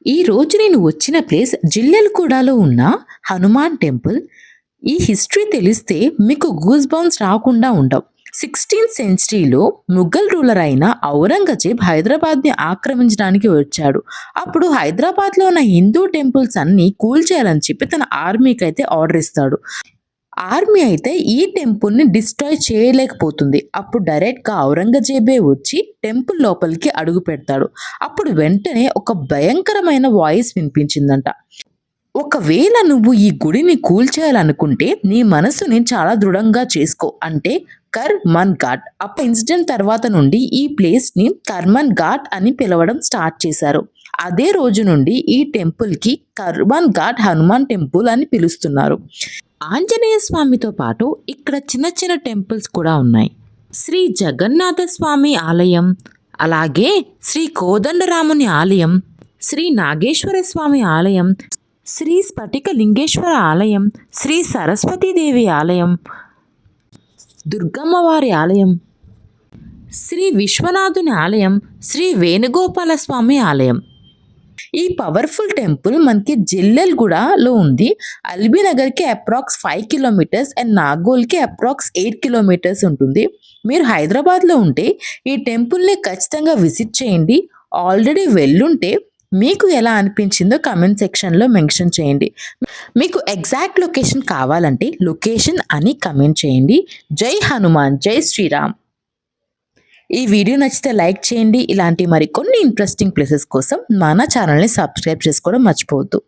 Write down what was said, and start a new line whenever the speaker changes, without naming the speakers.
ఈ రోజు నేను వచ్చిన ప్లేస్ జిల్లెలగూడలో ఉన్న హనుమాన్ టెంపుల్. ఈ హిస్టరీ తెలిస్తే మీకు గూస్ బంప్స్ రాకుండా ఉండవు. 16th సెంచరీలో ముఘల్ రూలర్ అయిన ఔరంగజేబ్ హైదరాబాద్ని ఆక్రమించడానికి వచ్చాడు. అప్పుడు హైదరాబాద్లో ఉన్న హిందూ టెంపుల్స్ అన్ని కూల్చేయాలని చెప్పి తన ఆర్మీకి అయితే ఆర్డర్ ఇస్తాడు. ఆర్మీ అయితే ఈ టెంపుల్ని డిస్ట్రాయ్ చేయలేకపోతుంది. అప్పుడు డైరెక్ట్గా ఔరంగజేబే వచ్చి టెంపుల్ లోపలికి అడుగు పెడతాడు. అప్పుడు వెంటనే ఒక భయంకరమైన వాయిస్ వినిపించిందంట. ఒకవేళ నువ్వు ఈ గుడిని కూల్చేయాలనుకుంటే నీ మనసుని చాలా దృఢంగా చేసుకో అంటే కర్మన్ ఘాట్. అప్పుడు ఇన్సిడెంట్ తర్వాత నుండి ఈ ప్లేస్ని కర్మన్ ఘాట్ అని పిలవడం స్టార్ట్ చేశారు. అదే రోజు నుండి ఈ టెంపుల్కి కర్మన్ ఘాట్ హనుమాన్ టెంపుల్ అని పిలుస్తున్నారు. ఆంజనేయ స్వామితో పాటు ఇక్కడ చిన్న చిన్న టెంపుల్స్ కూడా ఉన్నాయి. శ్రీ జగన్నాథ స్వామి ఆలయం, అలాగే శ్రీ కోదండరాముని ఆలయం, శ్రీ నాగేశ్వర స్వామి ఆలయం, శ్రీ స్ఫటిక లింగేశ్వర ఆలయం, శ్రీ సరస్వతీదేవి ఆలయం, దుర్గమ్మవారి ఆలయం, శ్రీ విశ్వనాథుని ఆలయం, శ్రీ వేణుగోపాల స్వామి ఆలయం. ఈ పవర్ఫుల్ టెంపుల్ మనకి జిల్లెల్గూడలో ఉంది. అల్బీనగర్కి అప్రాక్స్ 5 కిలోమీటర్స్ అండ్ నాగోల్కి అప్రాక్స్ 8 కిలోమీటర్స్ ఉంటుంది. మీరు హైదరాబాద్లో ఉంటే ఈ టెంపుల్ని ఖచ్చితంగా విజిట్ చేయండి. ఆల్రెడీ వెళ్ళుంటే మీకు ఎలా అనిపించిందో కమెంట్ సెక్షన్లో మెన్షన్ చేయండి. మీకు ఎగ్జాక్ట్ లొకేషన్ కావాలంటే లొకేషన్ అని కమెంట్ చేయండి. జై హనుమాన్, జై శ్రీరామ్. ఈ వీడియో నచ్చితే లైక్ చేయండి. ఇలాంటి మరికొన్ని ఇంట్రెస్టింగ్ ప్లేసెస్ కోసం మన ఛానల్ని సబ్స్క్రైబ్ చేసుకోవడం మర్చిపోవద్దు.